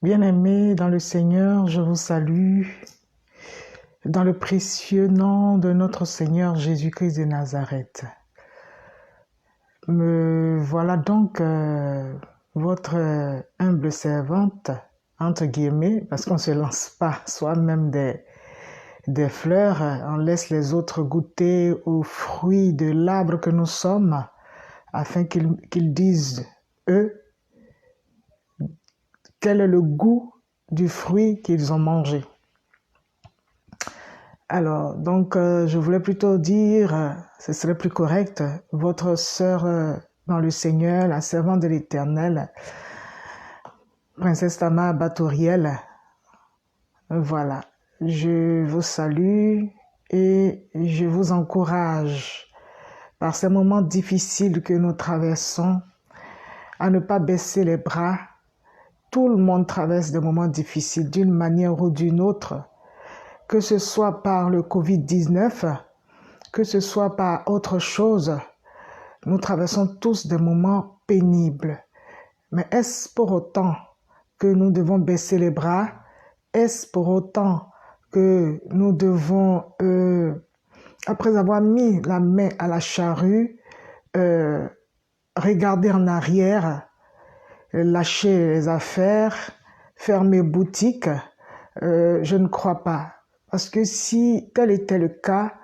Bien-aimés dans le Seigneur, je vous salue dans le précieux nom de notre Seigneur Jésus-Christ de Nazareth. Me voilà donc votre humble servante, entre guillemets, parce qu'on ne se lance pas soi-même des fleurs, on laisse les autres goûter aux fruits de l'arbre que nous sommes, afin qu'ils disent, eux, quel est le goût du fruit qu'ils ont mangé. Alors, donc, je voulais plutôt dire, ce serait plus correct, votre sœur dans le Seigneur, la servante de l'Éternel, Princesse Tama Batoriel. Voilà, je vous salue et je vous encourage par ces moments difficiles que nous traversons à ne pas baisser les bras. Tout le monde traverse des moments difficiles d'une manière ou d'une autre, que ce soit par le Covid-19, que ce soit par autre chose. Nous traversons tous des moments pénibles. Mais est-ce pour autant que nous devons baisser les bras? Est-ce pour autant que nous devons, après avoir mis la main à la charrue, regarder en arrière, lâcher les affaires, fermer boutique? Je ne crois pas. Parce que si tel était le cas,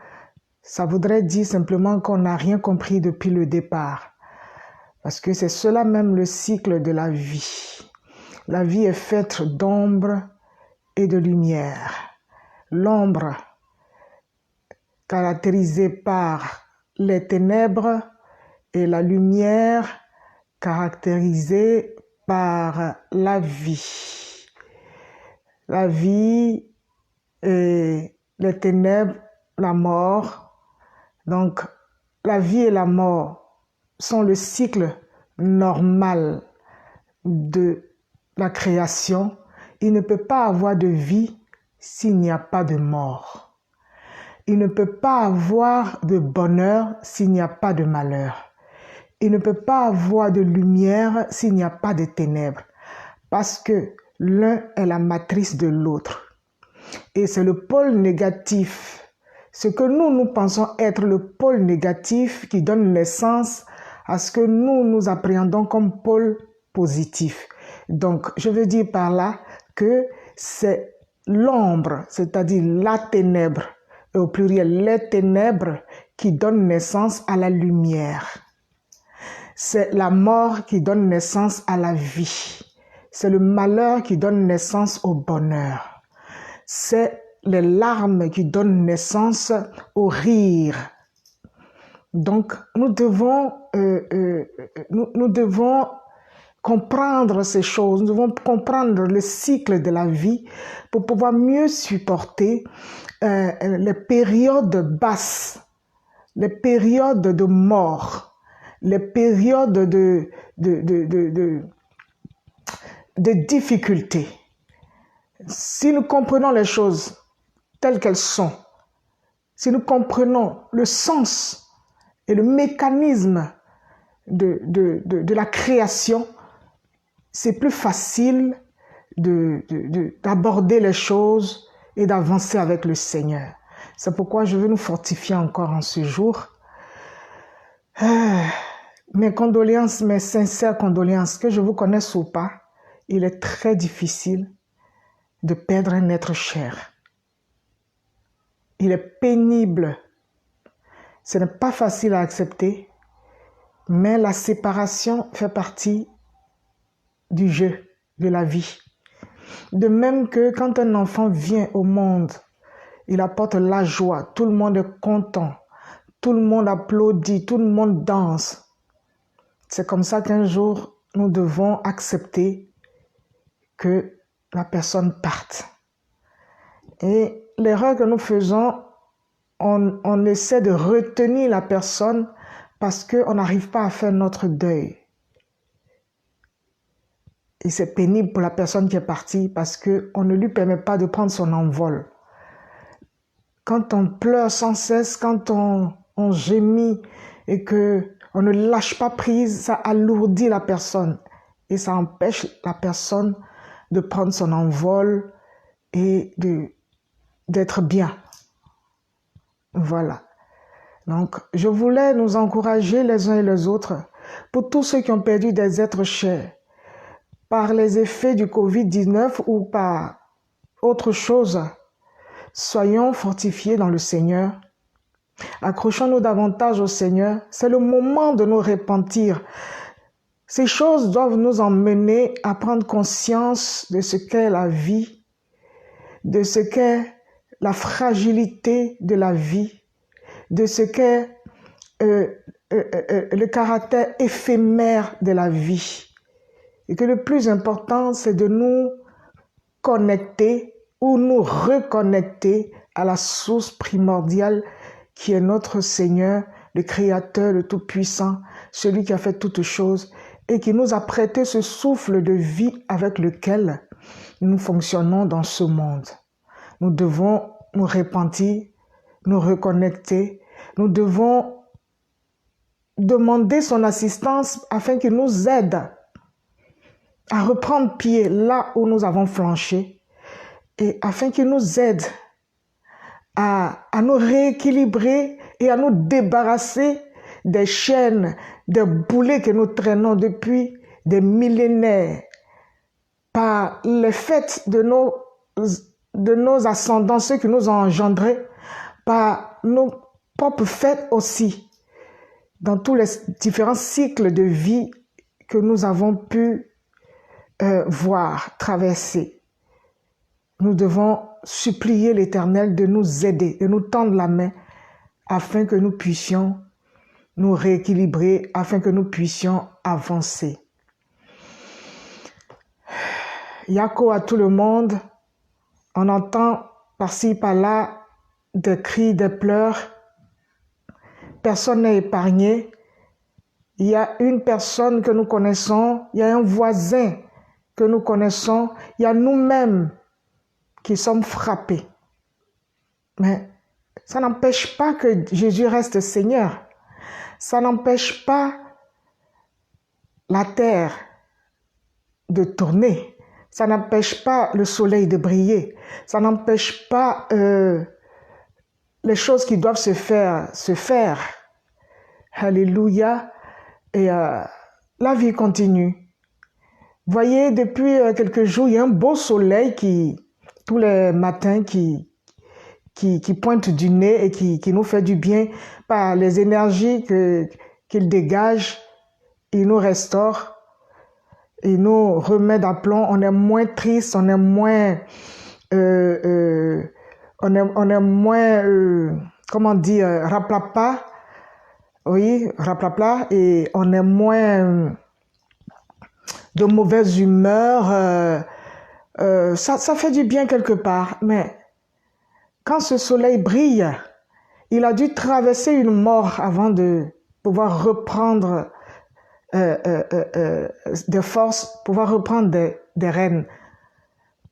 ça voudrait dire simplement qu'on n'a rien compris depuis le départ. Parce que c'est cela même le cycle de la vie. La vie est faite d'ombre et de lumière. L'ombre, caractérisée par les ténèbres, et la lumière, caractérisée par la vie. La vie et les ténèbres, la mort. Donc, la vie et la mort sont le cycle normal de la création. Il ne peut pas avoir de vie s'il n'y a pas de mort. Il ne peut pas avoir de bonheur s'il n'y a pas de malheur. Il ne peut pas avoir de lumière s'il n'y a pas de ténèbres. Parce que l'un est la matrice de l'autre. Et c'est le pôle négatif, ce que nous pensons être le pôle négatif qui donne naissance à ce que nous appréhendons comme pôle positif. Donc, je veux dire par là que c'est l'ombre, c'est-à-dire la ténèbre, et au pluriel les ténèbres, qui donnent naissance à la lumière. C'est la mort qui donne naissance à la vie. C'est le malheur qui donne naissance au bonheur. C'est les larmes qui donnent naissance au rire. Donc, nous devons comprendre ces choses, nous devons comprendre le cycle de la vie pour pouvoir mieux supporter les périodes basses, les périodes de mort, les périodes de difficultés. Si nous comprenons les choses telles qu'elles sont, si nous comprenons le sens et le mécanisme de la création, c'est plus facile d'aborder les choses et d'avancer avec le Seigneur. C'est pourquoi je veux nous fortifier encore en ce jour. Mes condoléances, mes sincères condoléances, que je vous connaisse ou pas, il est très difficile de perdre un être cher. Il est pénible. Ce n'est pas facile à accepter, mais la séparation fait partie du jeu, de la vie. De même que quand un enfant vient au monde, il apporte la joie, tout le monde est content, tout le monde applaudit, tout le monde danse. C'est comme ça qu'un jour, nous devons accepter que la personne parte. Et l'erreur que nous faisons, on essaie de retenir la personne parce qu'on n'arrive pas à faire notre deuil. Et c'est pénible pour la personne qui est partie parce qu'on ne lui permet pas de prendre son envol. Quand on pleure sans cesse, quand on gémit et qu'on ne lâche pas prise, ça alourdit la personne et ça empêche la personne de prendre son envol et d'être bien. Voilà. Donc, je voulais nous encourager les uns et les autres pour tous ceux qui ont perdu des êtres chers par les effets du Covid-19 ou par autre chose. Soyons fortifiés dans le Seigneur. Accrochons-nous davantage au Seigneur. C'est le moment de nous repentir. Ces choses doivent nous emmener à prendre conscience de ce qu'est la vie, de ce qu'est la fragilité de la vie, de ce qu'est le caractère éphémère de la vie. Et que le plus important, c'est de nous connecter ou nous reconnecter à la source primordiale qui est notre Seigneur, le Créateur, le Tout-Puissant, celui qui a fait toutes choses et qui nous a prêté ce souffle de vie avec lequel nous fonctionnons dans ce monde. Nous devons nous repentir, nous reconnecter. Nous devons demander son assistance afin qu'il nous aide à reprendre pied là où nous avons flanché et afin qu'il nous aide à nous rééquilibrer et à nous débarrasser des chaînes, des boulets que nous traînons depuis des millénaires par les faits de nos ascendants, ceux qui nous ont engendrés, par nos propres faits aussi, dans tous les différents cycles de vie que nous avons pu voir, traverser. Nous devons supplier l'Éternel de nous aider, de nous tendre la main afin que nous puissions nous rééquilibrer, afin que nous puissions avancer. Yako à tout le monde, on entend par-ci, par-là des cris, des pleurs. Personne n'est épargné. Il y a une personne que nous connaissons, il y a un voisin que nous connaissons, il y a nous-mêmes qui sommes frappés. Mais ça n'empêche pas que Jésus reste Seigneur. Ça n'empêche pas la terre de tourner. Ça n'empêche pas le soleil de briller. Ça n'empêche pas les choses qui doivent se faire. Alléluia. Et la vie continue. Voyez, depuis quelques jours, il y a un beau soleil tous les matins, qui pointe du nez et qui nous fait du bien par les énergies qu'il dégage. Il nous restaure, il nous remet d'aplomb. On est moins triste, on est moins, comment dire, raplapla. Oui, raplapla, et on est moins de mauvaise humeur. Ça fait du bien quelque part, mais quand ce soleil brille, il a dû traverser une mort avant de pouvoir reprendre des forces, pouvoir reprendre des rênes.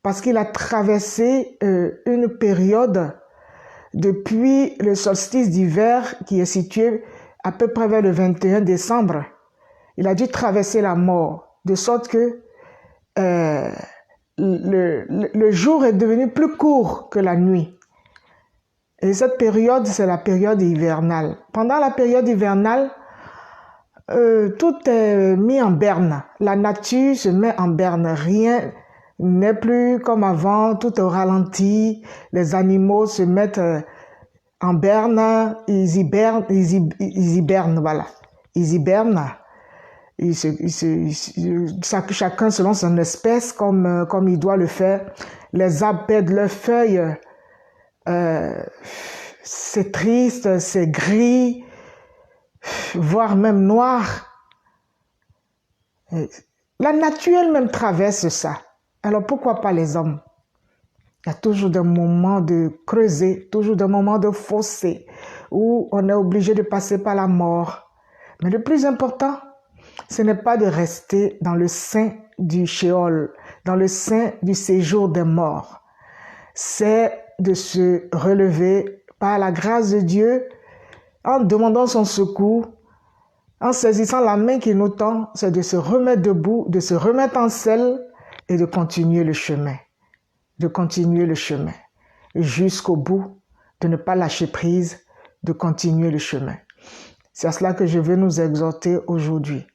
Parce qu'il a traversé une période depuis le solstice d'hiver qui est situé à peu près vers le 21 décembre. Il a dû traverser la mort, de sorte que le jour est devenu plus court que la nuit. Et cette période, c'est la période hivernale. Pendant la période hivernale, tout est mis en berne. La nature se met en berne. Rien n'est plus comme avant, tout est au ralenti. Les animaux se mettent en berne, ils hibernent, voilà. Ils hibernent. Chacun selon son espèce, comme il doit le faire. Les arbres perdent leurs feuilles. C'est triste, c'est gris, voire même noir. La nature elle-même traverse ça. Alors pourquoi pas les hommes? Il y a toujours des moments de creuser, toujours des moments de fossé, où on est obligé de passer par la mort. Mais le plus important, ce n'est pas de rester dans le sein du Sheol, dans le sein du séjour des morts. C'est de se relever par la grâce de Dieu en demandant son secours, en saisissant la main qui nous tend, c'est de se remettre debout, de se remettre en selle et de continuer le chemin. De continuer le chemin jusqu'au bout, de ne pas lâcher prise, de continuer le chemin. C'est à cela que je veux nous exhorter aujourd'hui.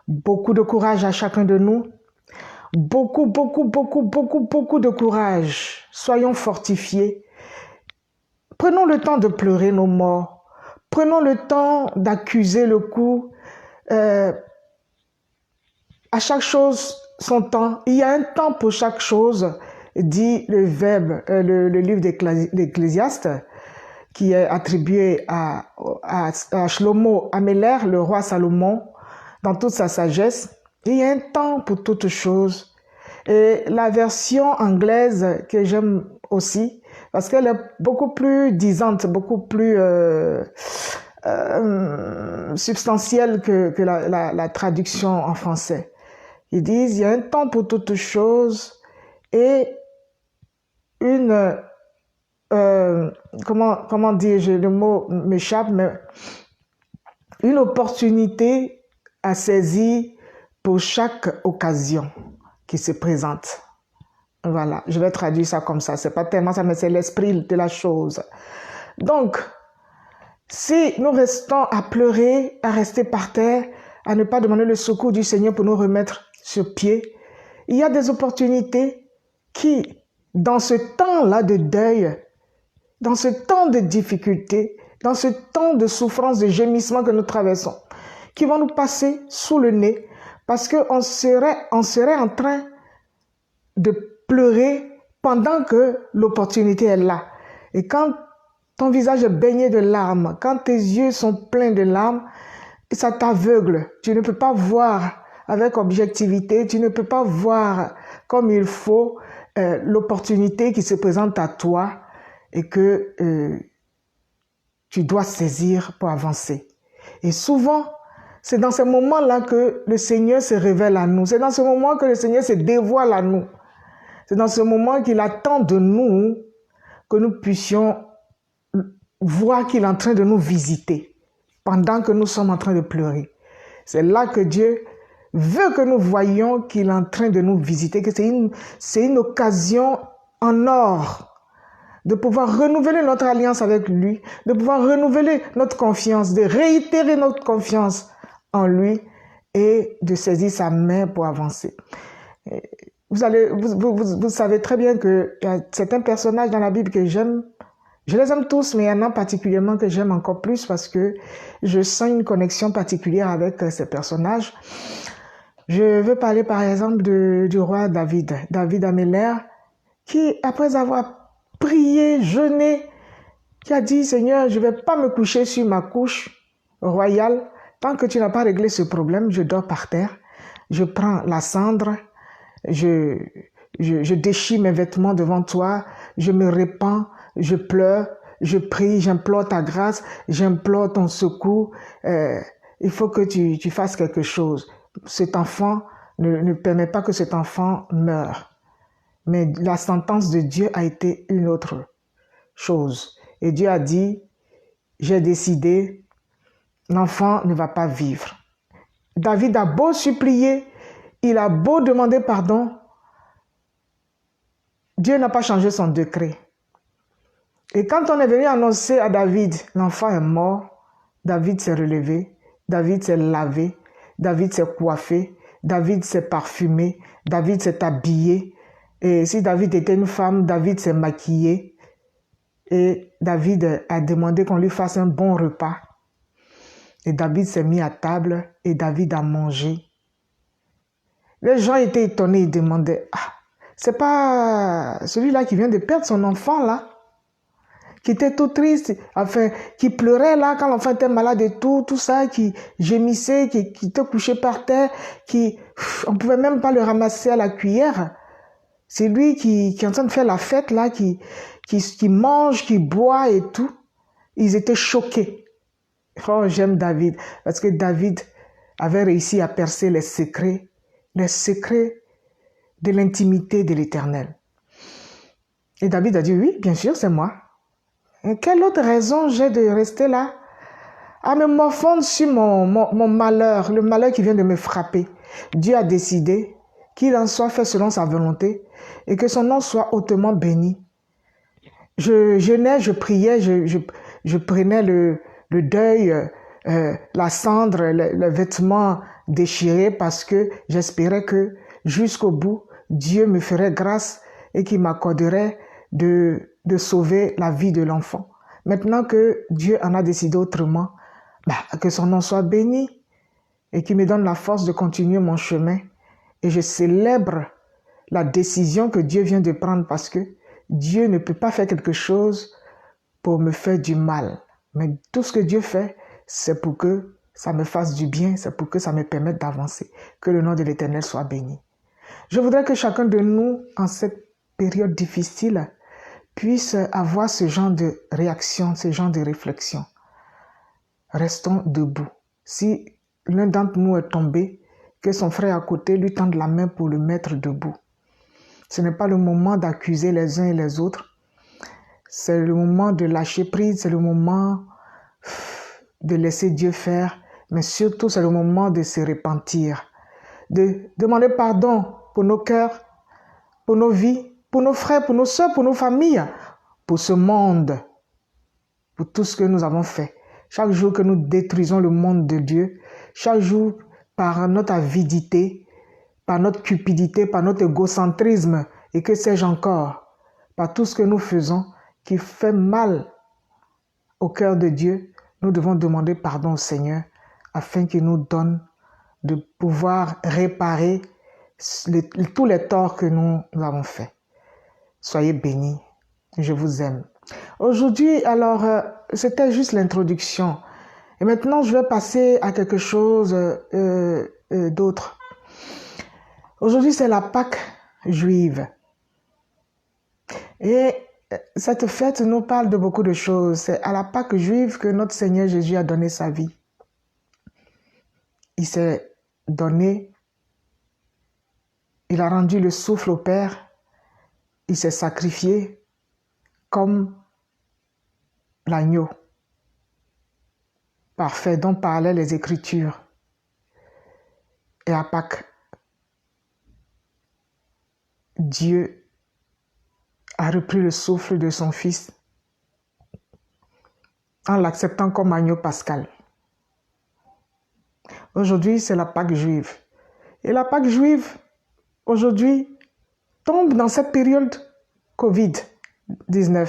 Beaucoup de courage à chacun de nous. Beaucoup de courage. Soyons fortifiés. Prenons le temps de pleurer nos morts. Prenons le temps d'accuser le coup. À chaque chose, son temps. Il y a un temps pour chaque chose, dit le Verbe, le livre d'Ecclésiaste, qui est attribué à Shlomo Améler, le roi Salomon, dans toute sa sagesse. Il y a un temps pour toutes choses. Et la version anglaise que j'aime aussi, parce qu'elle est beaucoup plus disante, beaucoup plus substantielle que la traduction en français. Ils disent, il y a un temps pour toutes choses et une... comment dire, le mot m'échappe, mais une opportunité à saisir pour chaque occasion qui se présente. Voilà, je vais traduire ça comme ça. C'est pas tellement ça, mais c'est l'esprit de la chose. Donc, si nous restons à pleurer, à rester par terre, à ne pas demander le secours du Seigneur pour nous remettre sur pied, il y a des opportunités qui, dans ce temps-là de deuil, dans ce temps de difficulté, dans ce temps de souffrance, de gémissement que nous traversons, qui vont nous passer sous le nez, parce qu'on serait en train de pleurer pendant que l'opportunité est là. Et quand ton visage est baigné de larmes, quand tes yeux sont pleins de larmes, ça t'aveugle. Tu ne peux pas voir avec objectivité, tu ne peux pas voir comme il faut l'opportunité qui se présente à toi et que tu dois saisir pour avancer. Et souvent, c'est dans ces moments-là que le Seigneur se révèle à nous. C'est dans ce moment que le Seigneur se dévoile à nous. C'est dans ce moment qu'il attend de nous que nous puissions voir qu'il est en train de nous visiter pendant que nous sommes en train de pleurer. C'est là que Dieu veut que nous voyions qu'il est en train de nous visiter, que c'est une occasion en or de pouvoir renouveler notre alliance avec lui, de pouvoir renouveler notre confiance, de réitérer notre confiance en lui et de saisir sa main pour avancer. Vous savez très bien qu'il y a certains personnages dans la Bible que j'aime. Je les aime tous, mais il y en a particulièrement que j'aime encore plus parce que je sens une connexion particulière avec ces personnages. Je veux parler par exemple du roi David, David Améler, qui après avoir prié, jeûné, qui a dit « Seigneur, je ne vais pas me coucher sur ma couche royale. Tant que tu n'as pas réglé ce problème, je dors par terre. Je prends la cendre, je déchire mes vêtements devant toi, je me répands, je pleure, je prie, j'implore ta grâce, j'implore ton secours. Il faut que tu fasses quelque chose. Cet enfant, ne permet pas que cet enfant meure. » Mais la sentence de Dieu a été une autre chose. Et Dieu a dit, j'ai décidé, l'enfant ne va pas vivre. David a beau supplier, il a beau demander pardon, Dieu n'a pas changé son décret. Et quand on est venu annoncer à David, l'enfant est mort, David s'est relevé, David s'est lavé, David s'est coiffé, David s'est parfumé, David s'est habillé. Et si David était une femme, David s'est maquillé. Et David a demandé qu'on lui fasse un bon repas. Et David s'est mis à table et David a mangé. Les gens étaient étonnés, ils demandaient, ah, c'est pas celui-là qui vient de perdre son enfant là, qui était tout triste, enfin, qui pleurait là quand l'enfant était malade et tout ça, qui gémissait, qui était couché par terre, on ne pouvait même pas le ramasser à la cuillère. C'est lui qui est en train de faire la fête là, qui mange, qui boit et tout. Ils étaient choqués. Oh, j'aime David, parce que David avait réussi à percer les secrets de l'intimité de l'Éternel. Et David a dit, oui, bien sûr, c'est moi. Et quelle autre raison j'ai de rester là, à me morfondre sur mon malheur, le malheur qui vient de me frapper. Dieu a décidé qu'il en soit fait selon sa volonté et que son nom soit hautement béni. Je jeûnais, je priais, je prenais le deuil, la cendre, le vêtement déchiré parce que j'espérais que jusqu'au bout, Dieu me ferait grâce et qu'il m'accorderait de sauver la vie de l'enfant. Maintenant que Dieu en a décidé autrement, que son nom soit béni et qu'il me donne la force de continuer mon chemin. Et je célèbre la décision que Dieu vient de prendre parce que Dieu ne peut pas faire quelque chose pour me faire du mal. Mais tout ce que Dieu fait, c'est pour que ça me fasse du bien, c'est pour que ça me permette d'avancer. Que le nom de l'Éternel soit béni. Je voudrais que chacun de nous, en cette période difficile, puisse avoir ce genre de réaction, ce genre de réflexion. Restons debout. Si l'un d'entre nous est tombé, que son frère à côté lui tende la main pour le mettre debout. Ce n'est pas le moment d'accuser les uns et les autres. C'est le moment de lâcher prise, c'est le moment de laisser Dieu faire, mais surtout c'est le moment de se repentir, de demander pardon pour nos cœurs, pour nos vies, pour nos frères, pour nos soeurs, pour nos familles, pour ce monde, pour tout ce que nous avons fait. Chaque jour que nous détruisons le monde de Dieu, chaque jour par notre avidité, par notre cupidité, par notre égocentrisme et que sais-je encore, par tout ce que nous faisons qui fait mal au cœur de Dieu, nous devons demander pardon au Seigneur afin qu'il nous donne de pouvoir réparer tous les torts que nous avons faits. Soyez bénis, je vous aime. Aujourd'hui, alors, c'était juste l'introduction. Et maintenant, je vais passer à quelque chose d'autre. Aujourd'hui, c'est la Pâque juive. Et cette fête nous parle de beaucoup de choses. C'est à la Pâque juive que notre Seigneur Jésus a donné sa vie. Il s'est donné, il a rendu le souffle au Père, il s'est sacrifié comme l'agneau parfait dont parlaient les Écritures. Et à Pâques, Dieu a repris le souffle de son Fils en l'acceptant comme agneau pascal. Aujourd'hui, c'est la Pâque juive. Et la Pâque juive, aujourd'hui, tombe dans cette période Covid-19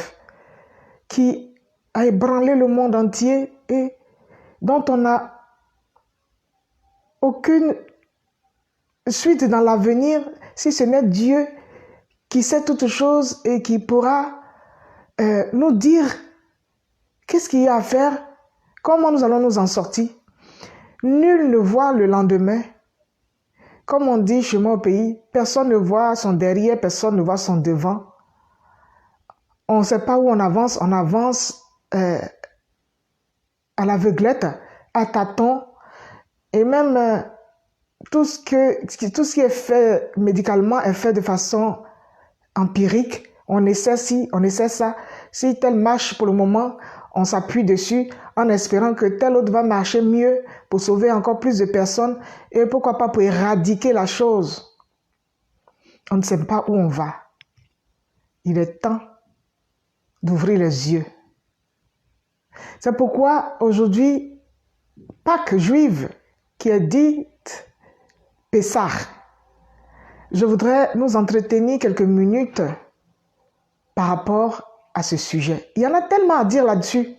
qui a ébranlé le monde entier et dont on n'a aucune suite dans l'avenir si ce n'est Dieu qui sait toutes choses et qui pourra nous dire qu'est-ce qu'il y a à faire, comment nous allons nous en sortir. Nul ne voit le lendemain. Comme on dit chez moi au pays, personne ne voit son derrière, personne ne voit son devant. On ne sait pas où on avance à l'aveuglette, à tâtons, et même tout ce qui est fait médicalement est fait de façon empirique. On essaie ci, on essaie ça. Si tel marche pour le moment, on s'appuie dessus en espérant que tel autre va marcher mieux pour sauver encore plus de personnes et pourquoi pas pour éradiquer la chose. On ne sait pas où on va. Il est temps d'ouvrir les yeux. C'est pourquoi aujourd'hui, Pâques juive, qui est dite Pessah, je voudrais nous entretenir quelques minutes par rapport à ce sujet. Il y en a tellement à dire là-dessus,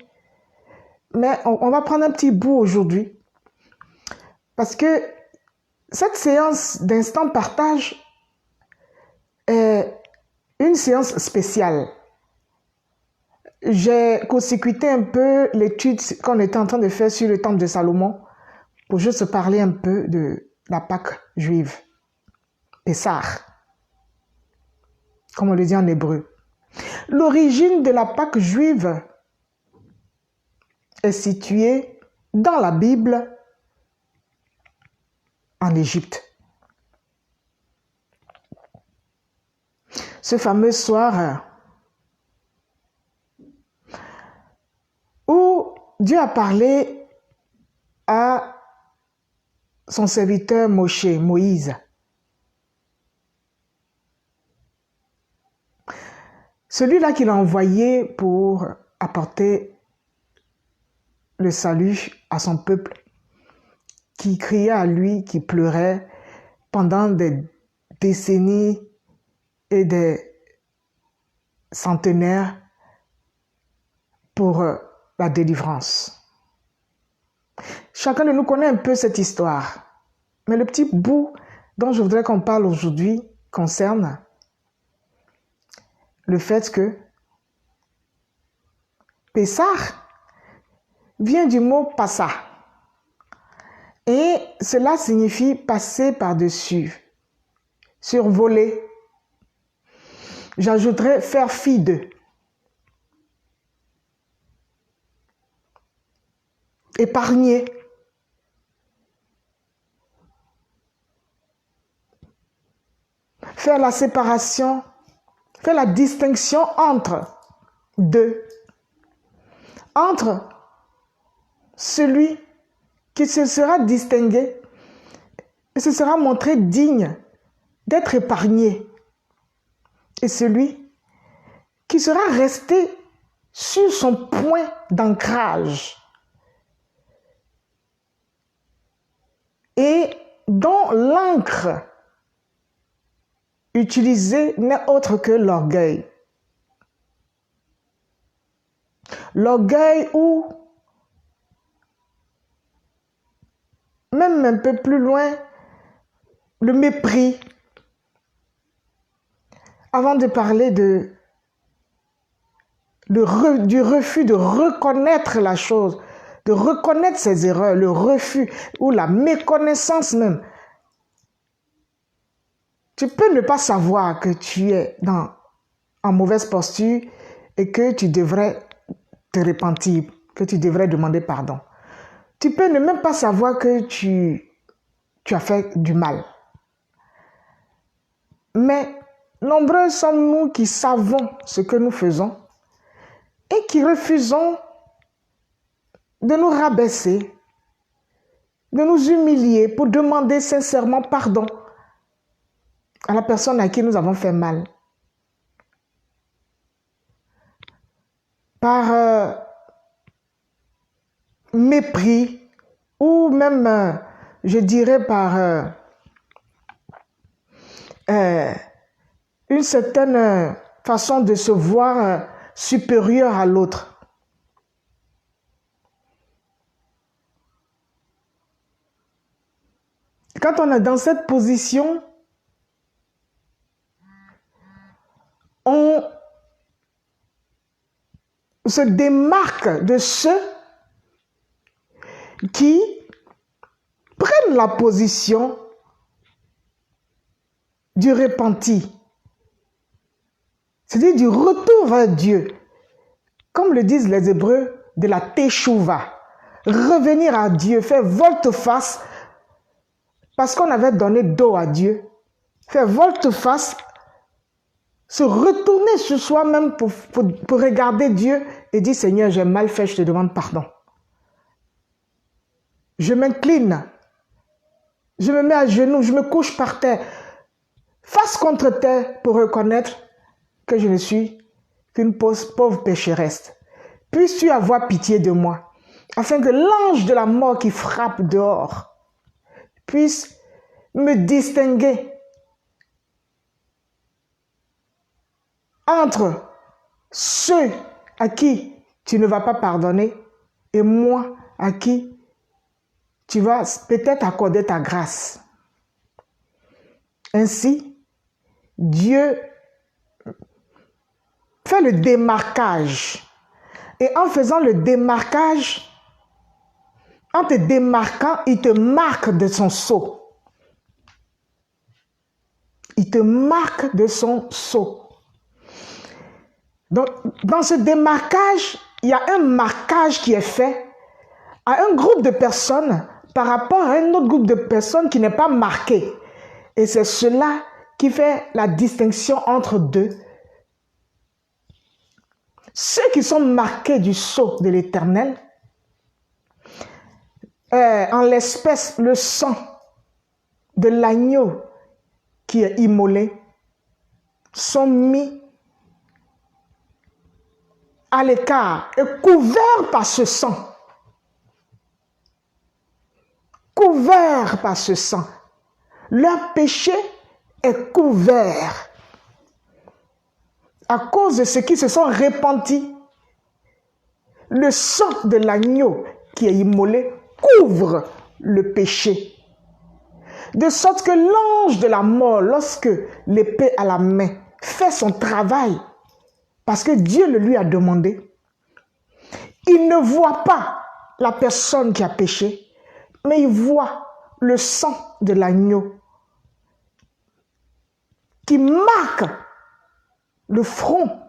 mais on va prendre un petit bout aujourd'hui parce que cette séance d'instant partage est une séance spéciale. J'ai consécuté un peu l'étude qu'on était en train de faire sur le temple de Salomon pour juste parler un peu de la Pâque juive, Pessah, comme on le dit en hébreu. L'origine de la Pâque juive est située dans la Bible en Égypte. Ce fameux soir où Dieu a parlé à son serviteur Moïse. Celui-là qu'il a envoyé pour apporter le salut à son peuple, qui criait à lui, qui pleurait pendant des décennies et des centenaires pour la délivrance. Chacun de nous connaît un peu cette histoire, mais le petit bout dont je voudrais qu'on parle aujourd'hui concerne le fait que Pessah vient du mot passa et cela signifie passer par-dessus, survoler. J'ajouterais faire fi de. Épargner. Faire la séparation, faire la distinction entre deux. Entre celui qui se sera distingué et se sera montré digne d'être épargné et celui qui sera resté sur son point d'ancrage et dont l'encre utilisée n'est autre que l'orgueil. L'orgueil ou même un peu plus loin, le mépris. Avant de parler du refus de reconnaître la chose, de reconnaître ses erreurs, le refus ou la méconnaissance même. Tu peux ne pas savoir que tu es en mauvaise posture et que tu devrais te repentir, que tu devrais demander pardon. Tu peux ne même pas savoir que tu as fait du mal. Mais nombreux sommes-nous qui savons ce que nous faisons et qui refusons de nous rabaisser, de nous humilier pour demander sincèrement pardon à la personne à qui nous avons fait mal. Par mépris ou même, je dirais, par une certaine façon de se voir supérieur à l'autre. Quand on est dans cette position, on se démarque de ceux qui prennent la position du repenti, c'est-à-dire du retour vers Dieu, comme le disent les Hébreux, de la teshuva, revenir à Dieu, faire volte-face parce qu'on avait donné dos à Dieu, faire volte-face, se retourner sur soi-même pour regarder Dieu et dire « Seigneur, j'ai mal fait, je te demande pardon. Je m'incline, je me mets à genoux, je me couche par terre, face contre terre pour reconnaître que je ne suis qu'une pauvre pécheresse. Puisses-tu avoir pitié de moi, afin que l'ange de la mort qui frappe dehors puisse me distinguer entre ceux à qui tu ne vas pas pardonner et moi à qui tu vas peut-être accorder ta grâce. » Ainsi, Dieu fait le démarquage. Et en faisant le démarquage, en te démarquant, il te marque de son sceau. Il te marque de son sceau. Donc, dans ce démarquage, il y a un marquage qui est fait à un groupe de personnes par rapport à un autre groupe de personnes qui n'est pas marqué. Et c'est cela qui fait la distinction entre deux. Ceux qui sont marqués du sceau de l'Éternel, en l'espèce, le sang de l'agneau qui est immolé, sont mis à l'écart, est couvert par ce sang. Couvert par ce sang. Leur péché est couvert à cause de ceux qui se sont repentis. Le sang de l'agneau qui est immolé couvre le péché. De sorte que l'ange de la mort, lorsque l'épée à la main, fait son travail, parce que Dieu le lui a demandé, il ne voit pas la personne qui a péché, mais il voit le sang de l'agneau qui marque le front.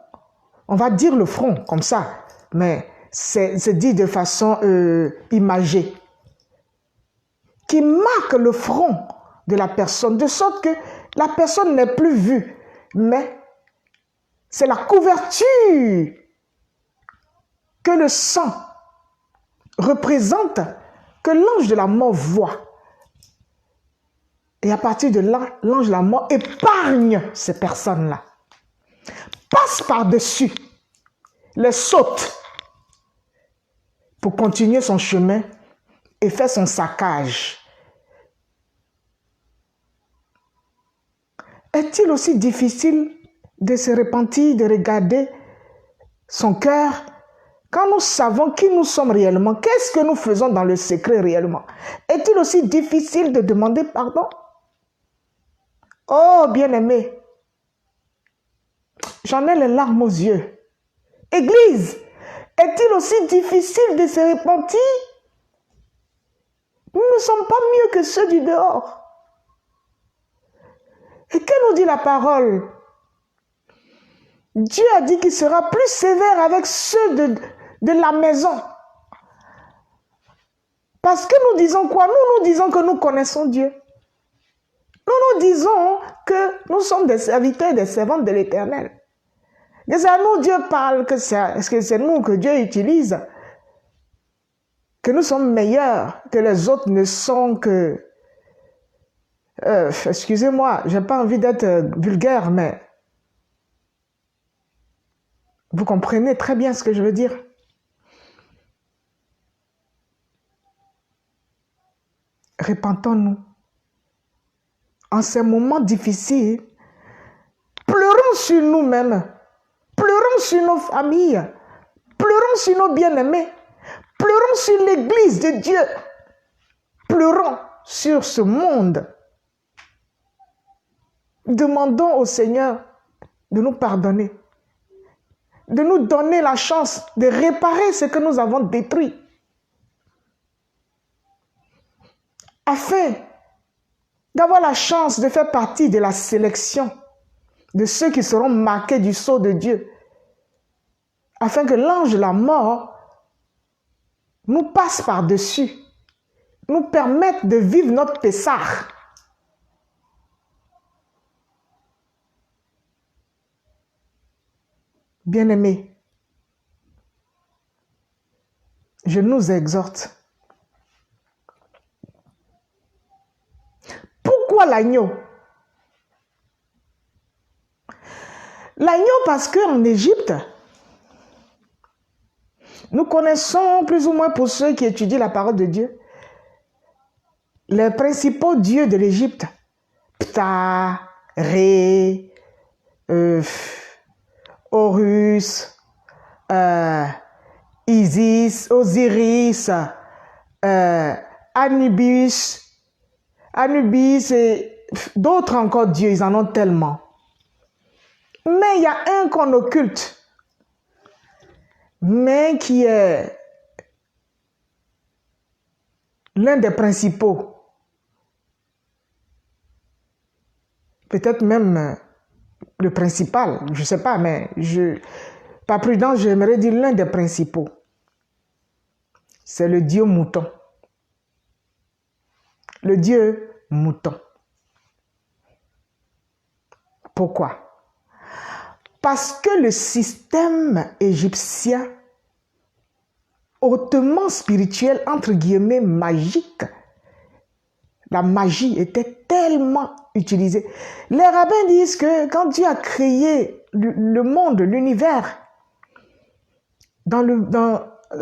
On va dire le front comme ça, mais c'est dit de façon imagée. Qui marque le front de la personne, de sorte que la personne n'est plus vue, mais c'est la couverture que le sang représente, que l'ange de la mort voit. Et à partir de là, l'ange de la mort épargne ces personnes-là, passe par-dessus, les saute pour continuer son chemin et fait son saccage. Est-il aussi difficile de se repentir, de regarder son cœur quand nous savons qui nous sommes réellement? Qu'est-ce que nous faisons dans le secret réellement? Est-il aussi difficile de demander pardon? Oh, bien-aimé, j'en ai les larmes aux yeux. Église, est-il aussi difficile de se repentir? Nous ne sommes pas mieux que ceux du dehors. Et que nous dit la parole? Dieu a dit qu'il sera plus sévère avec ceux de la maison. Parce que nous disons quoi? Nous disons que nous connaissons Dieu. Nous disons que nous sommes des serviteurs et des servantes de l'Éternel. Que c'est à nous Dieu parle, que c'est nous que Dieu utilise. Que nous sommes meilleurs, que les autres ne sont que... excusez-moi, je n'ai pas envie d'être vulgaire, mais vous comprenez très bien ce que je veux dire. Repentons-nous. En ces moments difficiles, pleurons sur nous-mêmes, pleurons sur nos familles, pleurons sur nos bien-aimés, pleurons sur l'Église de Dieu, pleurons sur ce monde. Demandons au Seigneur de nous pardonner, de nous donner la chance de réparer ce que nous avons détruit, afin d'avoir la chance de faire partie de la sélection de ceux qui seront marqués du sceau de Dieu, afin que l'ange de la mort nous passe par-dessus, nous permette de vivre notre Pessah. Bien-aimés, je nous exhorte. Pourquoi l'agneau? L'agneau parce qu'en Égypte, nous connaissons plus ou moins, pour ceux qui étudient la parole de Dieu, les principaux dieux de l'Égypte. Ptah, Ré, Horus, Isis, Osiris, Anubis et d'autres encore dieux, ils en ont tellement. Mais il y a un qu'on occulte, mais qui est l'un des principaux. Peut-être même le principal, je ne sais pas, mais par prudence, j'aimerais dire l'un des principaux. C'est le Dieu mouton. Le Dieu mouton. Pourquoi? Parce que le système égyptien, hautement spirituel, entre guillemets, magique, la magie était tellement utilisée. Les rabbins disent que quand Dieu a créé le monde, l'univers,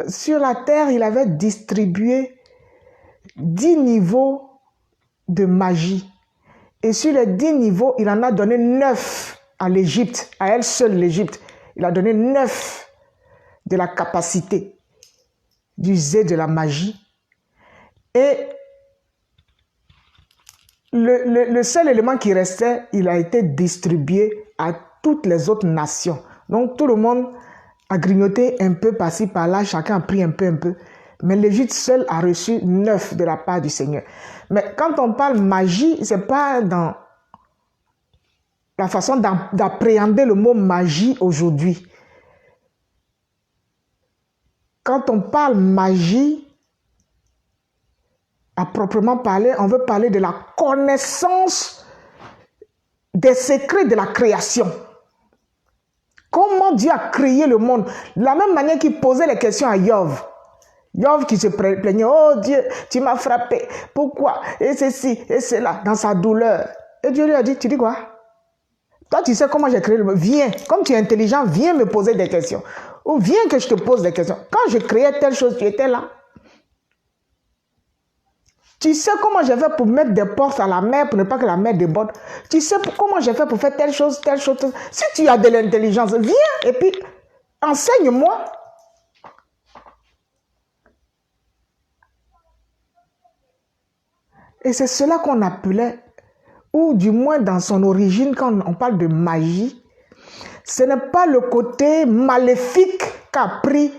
sur la terre, il avait distribué 10 niveaux de magie. Et sur les 10 niveaux, il en a donné 9 à l'Égypte, à elle seule l'Égypte. Il a donné 9 de la capacité d'user de la magie. Et le seul élément qui restait, il a été distribué à toutes les autres nations. Donc tout le monde a grignoté un peu par-ci, par-là, chacun a pris un peu. Mais l'Égypte seul a reçu 9 de la part du Seigneur. Mais quand on parle magie, ce n'est pas dans la façon d'appréhender le mot magie aujourd'hui. Quand on parle magie, à proprement parler, on veut parler de la connaissance des secrets de la création. Comment Dieu a créé le monde. De la même manière qu'il posait les questions à Job. Job qui se plaignait, oh Dieu, tu m'as frappé. Pourquoi? Et ceci, et cela, dans sa douleur. Et Dieu lui a dit, tu dis quoi? Toi, tu sais comment j'ai créé le monde. Viens, comme tu es intelligent, viens me poser des questions. Ou viens que je te pose des questions. Quand je créais telle chose, tu étais là. Tu sais comment j'ai fait pour mettre des portes à la mer pour ne pas que la mer déborde. Tu sais comment j'ai fait pour faire telle chose, telle chose. Si tu as de l'intelligence, viens et puis enseigne-moi. Et c'est cela qu'on appelait, ou du moins dans son origine, quand on parle de magie, ce n'est pas le côté maléfique qu'a pris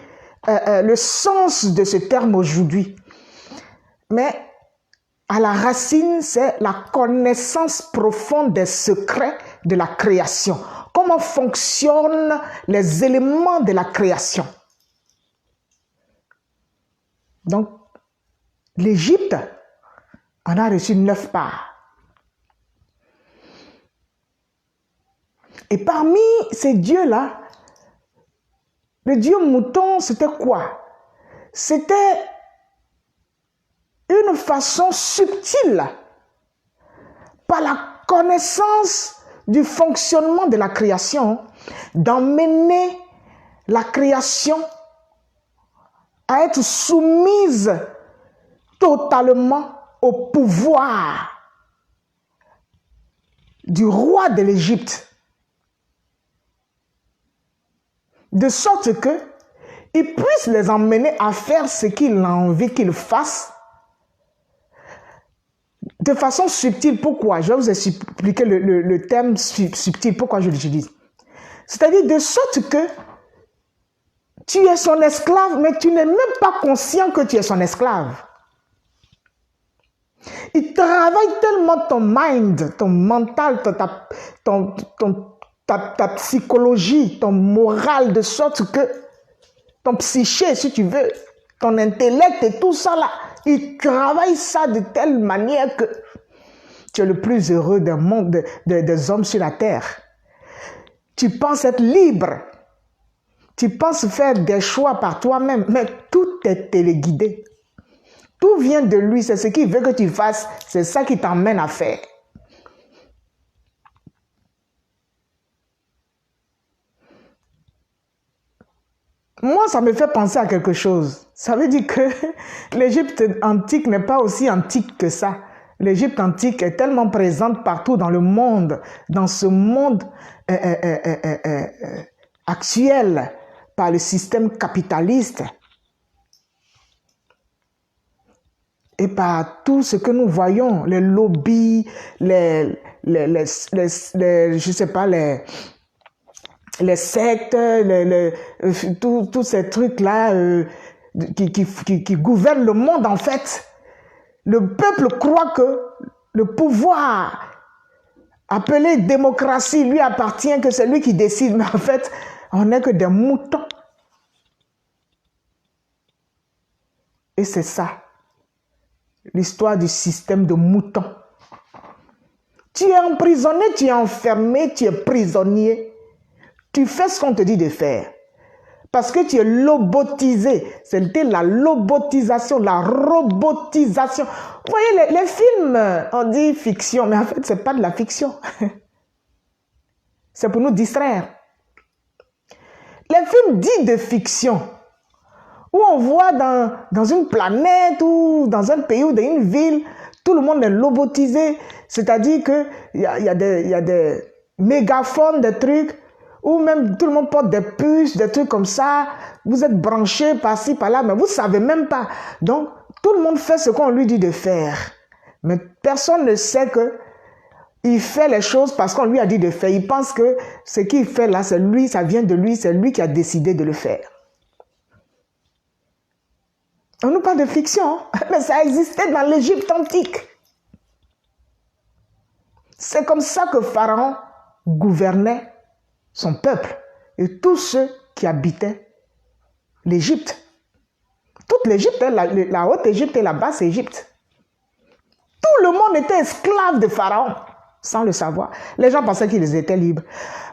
le sens de ce terme aujourd'hui. Mais à la racine, c'est la connaissance profonde des secrets de la création. Comment fonctionnent les éléments de la création. Donc, l'Égypte en a reçu 9 parts. Et parmi ces dieux-là, le dieu mouton, c'était quoi? C'était une façon subtile, par la connaissance du fonctionnement de la création, d'emmener la création à être soumise totalement au pouvoir du roi de l'Égypte. De sorte qu'il puisse les emmener à faire ce qu'il a envie qu'ils fassent de façon subtile. Pourquoi? Je vais vous expliquer le terme subtil, pourquoi je l'utilise. C'est-à-dire de sorte que tu es son esclave, mais tu n'es même pas conscient que tu es son esclave. Il travaille tellement ton mind, ton mental, ta psychologie, ton moral, de sorte que ton psyché, si tu veux, ton intellect et tout ça là, il travaille ça de telle manière que tu es le plus heureux d'un monde des hommes sur la terre. Tu penses être libre. Tu penses faire des choix par toi-même, mais tout est téléguidé. Tout vient de lui, c'est ce qu'il veut que tu fasses, c'est ça qui t'emmène à faire. Moi, ça me fait penser à quelque chose. Ça veut dire que l'Égypte antique n'est pas aussi antique que ça. L'Égypte antique est tellement présente partout dans le monde, dans ce monde actuel, par le système capitaliste et par tout ce que nous voyons, les lobbies, je sais pas, les sectes, tous ces trucs-là qui gouvernent le monde en fait. Le peuple croit que le pouvoir appelé démocratie lui appartient, que c'est lui qui décide, mais en fait, on n'est que des moutons. Et c'est ça, l'histoire du système de moutons. Tu es emprisonné, tu es enfermé, tu es prisonnier. Tu fais ce qu'on te dit de faire. Parce que tu es lobotisé. C'était la lobotisation, la robotisation. Vous voyez, les films, on dit fiction, mais en fait, ce n'est pas de la fiction. C'est pour nous distraire. Les films dits de fiction, où on voit dans une planète ou dans un pays ou dans une ville, tout le monde est lobotisé, c'est-à-dire qu'il y a des mégaphones, des trucs, ou même tout le monde porte des puces, des trucs comme ça, vous êtes branchés par-ci, par-là, mais vous ne savez même pas. Donc, tout le monde fait ce qu'on lui dit de faire. Mais personne ne sait que il fait les choses parce qu'on lui a dit de faire. Il pense que ce qu'il fait là, c'est lui, ça vient de lui, c'est lui qui a décidé de le faire. On nous parle de fiction, mais ça existait dans l'Égypte antique. C'est comme ça que Pharaon gouvernait son peuple et tous ceux qui habitaient l'Égypte. Toute l'Égypte, la haute Égypte et la basse Égypte. Tout le monde était esclave de Pharaon, sans le savoir. Les gens pensaient qu'ils étaient libres,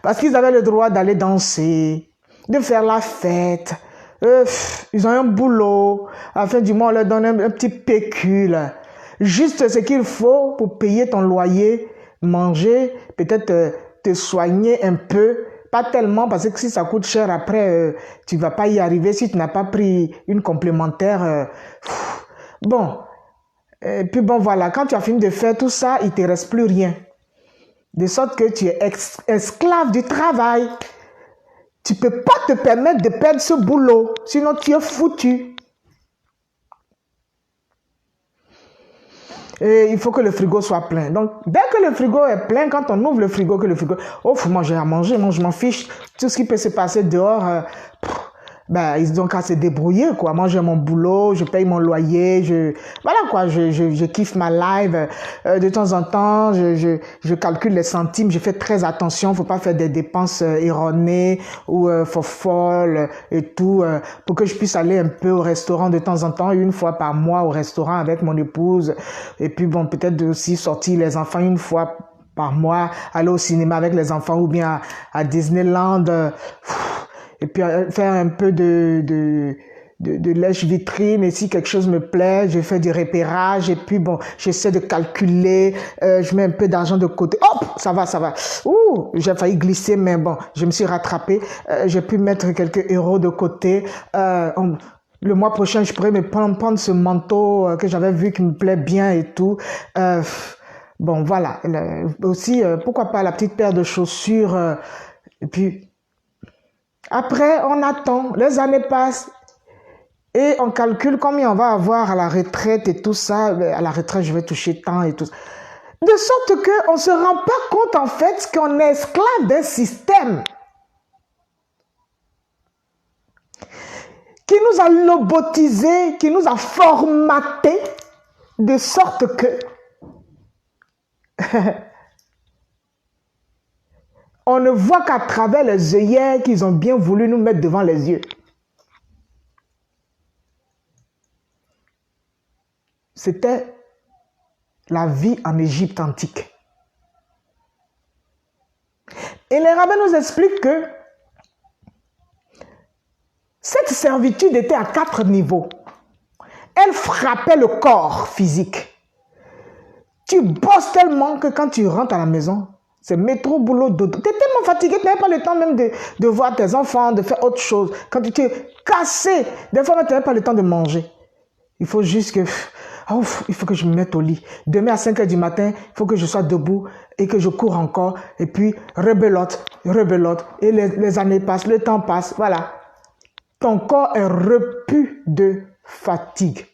parce qu'ils avaient le droit d'aller danser, de faire la fête. Ils ont un boulot, à la fin du mois, on leur donne un petit pécule. Juste ce qu'il faut pour payer ton loyer, manger, peut-être te soigner un peu. Pas tellement, parce que si ça coûte cher, après, tu ne vas pas y arriver si tu n'as pas pris une complémentaire. Bon. Et puis bon, voilà, quand tu as fini de faire tout ça, il ne te reste plus rien. De sorte que tu es esclave du travail. Tu ne peux pas te permettre de perdre ce boulot, sinon tu es foutu. Et il faut que le frigo soit plein. Donc, dès que le frigo est plein, quand on ouvre le frigo, oh, faut manger à manger, moi je m'en fiche. Tout ce qui peut se passer dehors, ben, ils ont qu'à se débrouiller, quoi. Moi, j'ai mon boulot, je paye mon loyer, voilà, quoi, je kiffe ma life. De temps en temps, je calcule les centimes, je fais très attention, faut pas faire des dépenses erronées ou folles et tout, pour que je puisse aller un peu au restaurant de temps en temps, une fois par mois au restaurant avec mon épouse. Et puis, bon, peut-être aussi sortir les enfants une fois par mois, aller au cinéma avec les enfants ou bien à Disneyland. Et puis faire un peu de lèche-vitrine, et si quelque chose me plaît, je fais du repérage, et puis bon, j'essaie de calculer, je mets un peu d'argent de côté, hop, ça va. Ouh, j'ai failli glisser, mais bon, je me suis rattrapé, j'ai pu mettre quelques euros de côté, le mois prochain, je pourrais me prendre ce manteau que j'avais vu qui me plaît bien et tout, bon, voilà, aussi, pourquoi pas la petite paire de chaussures, et puis... Après, on attend, les années passent et on calcule combien on va avoir à la retraite et tout ça. À la retraite, je vais toucher tant et tout ça. De sorte qu'on ne se rend pas compte en fait qu'on est esclave d'un système qui nous a lobotisés, qui nous a formatés de sorte que on ne voit qu'à travers les œillères qu'ils ont bien voulu nous mettre devant les yeux. C'était la vie en Égypte antique. Et les rabbins nous expliquent que cette servitude était à 4 niveaux. Elle frappait le corps physique. Tu bosses tellement que quand tu rentres à la maison, c'est métro, boulot, dodo. Tu es tellement fatigué, tu n'as pas le temps même de voir tes enfants, de faire autre chose. Quand tu es cassé, des fois, tu n'as pas le temps de manger. Il faut juste que... il faut que je me mette au lit. Demain à 5 h du matin, il faut que je sois debout et que je cours encore. Et puis, rebelote. Et les années passent, le temps passe. Voilà. Ton corps est repu de fatigue.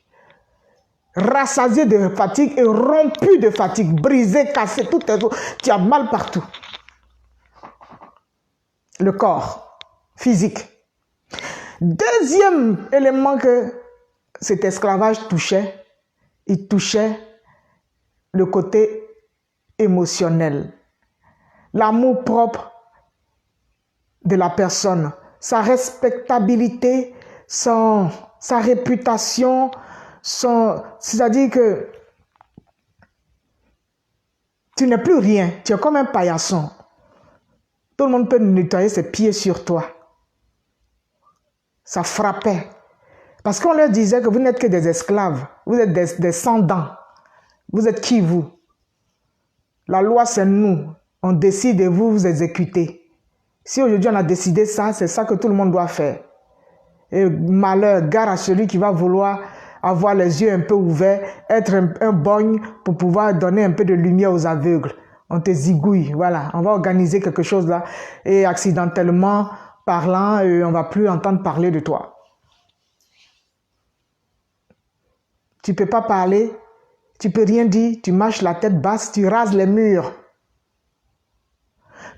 Rassasié de fatigue et rompu de fatigue, brisé, cassé, tout est... Tu as mal partout. Le corps physique. Deuxième élément que cet esclavage touchait, il touchait le côté émotionnel. L'amour propre de la personne, sa respectabilité, sa réputation, c'est-à-dire que tu n'es plus rien, tu es comme un paillasson. Tout le monde peut nettoyer ses pieds sur toi. Ça frappait. Parce qu'on leur disait que vous n'êtes que des esclaves, vous êtes des sans-dents. Vous êtes qui vous? La loi c'est nous, on décide et vous exécutez. Si aujourd'hui on a décidé ça, c'est ça que tout le monde doit faire. Et malheur, gare à celui qui va vouloir avoir les yeux un peu ouverts, être un bogne pour pouvoir donner un peu de lumière aux aveugles. On te zigouille, voilà. On va organiser quelque chose là et accidentellement parlant, on va plus entendre parler de toi. Tu peux pas parler, tu peux rien dire, tu marches la tête basse, tu rases les murs.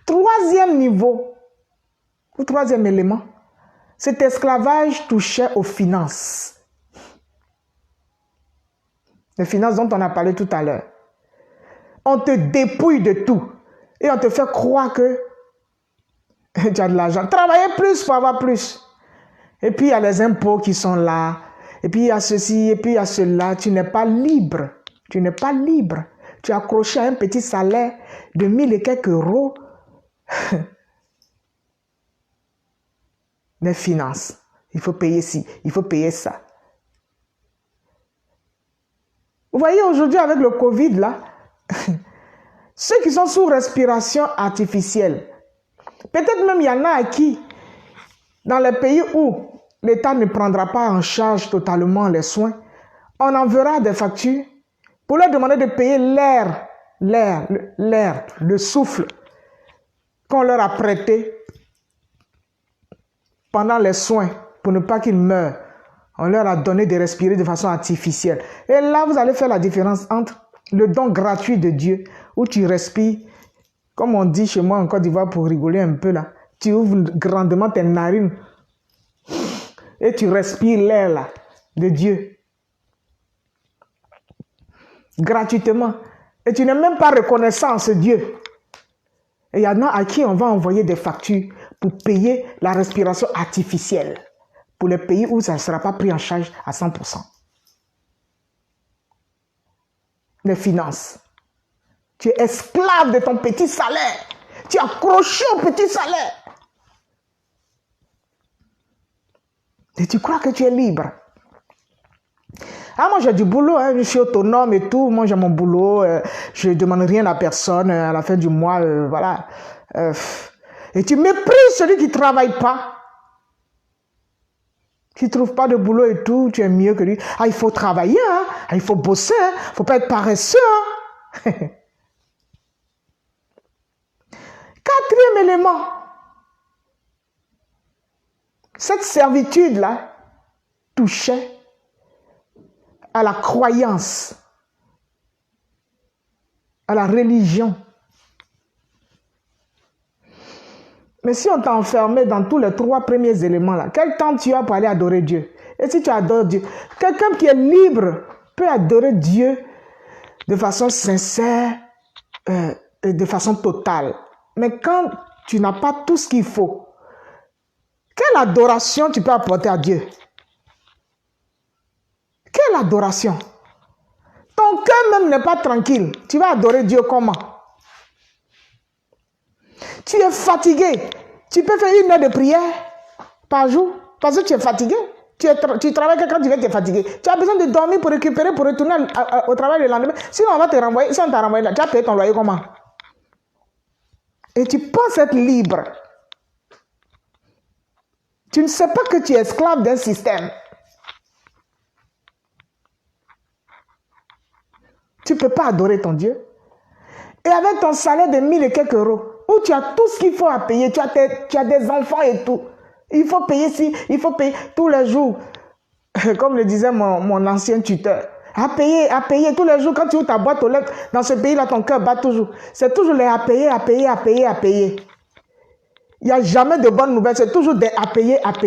Troisième niveau, ou troisième élément, cet esclavage touchait aux finances. Les finances dont on a parlé tout à l'heure. On te dépouille de tout et on te fait croire que tu as de l'argent. Travailler plus pour avoir plus. Et puis il y a les impôts qui sont là. Et puis il y a ceci, et puis il y a cela. Tu n'es pas libre. Tu n'es pas libre. Tu es accroché à un petit salaire de 1000 et quelques euros. Les finances. Il faut payer ci, il faut payer ça. Vous voyez aujourd'hui avec le Covid là, ceux qui sont sous respiration artificielle, peut-être même il y en a à qui, dans les pays où l'État ne prendra pas en charge totalement les soins, on enverra des factures pour leur demander de payer l'air, le souffle qu'on leur a prêté pendant les soins pour ne pas qu'ils meurent. On leur a donné de respirer de façon artificielle. Et là, vous allez faire la différence entre le don gratuit de Dieu, où tu respires, comme on dit chez moi en Côte d'Ivoire pour rigoler un peu là, tu ouvres grandement tes narines et tu respires l'air là de Dieu. Gratuitement. Et tu n'es même pas reconnaissant ce Dieu. Et il y en a à qui on va envoyer des factures pour payer la respiration artificielle. Pour les pays où ça ne sera pas pris en charge à 100%. Les finances. Tu es esclave de ton petit salaire. Tu es accroché au petit salaire. Et tu crois que tu es libre. Ah, moi j'ai du boulot, hein, je suis autonome et tout. Moi j'ai mon boulot, je ne demande rien à personne à la fin du mois, voilà. Et tu méprises celui qui ne travaille pas. Qui ne trouve pas de boulot et tout, tu es mieux que lui. Ah, il faut travailler, hein? Ah, il faut bosser, hein? Il ne faut pas être paresseux. Hein? Quatrième élément. Cette servitude-là touchait à la croyance, à la religion. Mais si on t'a enfermé dans tous les trois premiers éléments là, quel temps tu as pour aller adorer Dieu? Et si tu adores Dieu, quelqu'un qui est libre peut adorer Dieu de façon sincère et de façon totale. Mais quand tu n'as pas tout ce qu'il faut, quelle adoration tu peux apporter à Dieu? Quelle adoration? Ton cœur même n'est pas tranquille. Tu vas adorer Dieu comment? Tu es fatigué. Tu peux faire 1 heure de prière par jour parce que tu es fatigué. Tu travailles quand tu es fatigué. Tu as besoin de dormir pour récupérer, pour retourner au travail le lendemain. Sinon, on va te renvoyer. Si on t'a renvoyé là, tu as payé ton loyer comment? Et tu penses être libre. Tu ne sais pas que tu es esclave d'un système. Tu ne peux pas adorer ton Dieu. Et avec ton salaire de 1000 et quelques euros, où tu as tout ce qu'il faut à payer, tu as des enfants et tout. Il faut payer il faut payer tous les jours. Comme le disait mon ancien tuteur. À payer tous les jours. Quand tu ouvres ta boîte aux lettres, dans ce pays-là, ton cœur bat toujours. C'est toujours les à payer. Il n'y a jamais de bonnes nouvelles. C'est toujours des à payer. Avec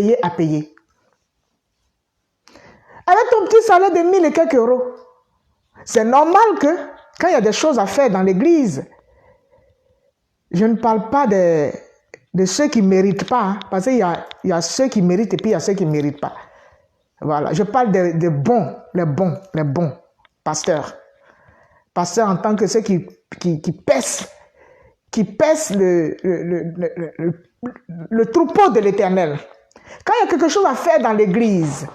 ton petit salaire de 1000 et quelques euros, c'est normal que quand il y a des choses à faire dans l'église, je ne parle pas de ceux qui ne méritent pas, hein, parce qu'il y a ceux qui méritent et puis il y a ceux qui ne méritent pas. Voilà, je parle des bons, les bons pasteurs. Pasteurs en tant que ceux qui pèsent le troupeau de l'Éternel. Quand il y a quelque chose à faire dans l'église,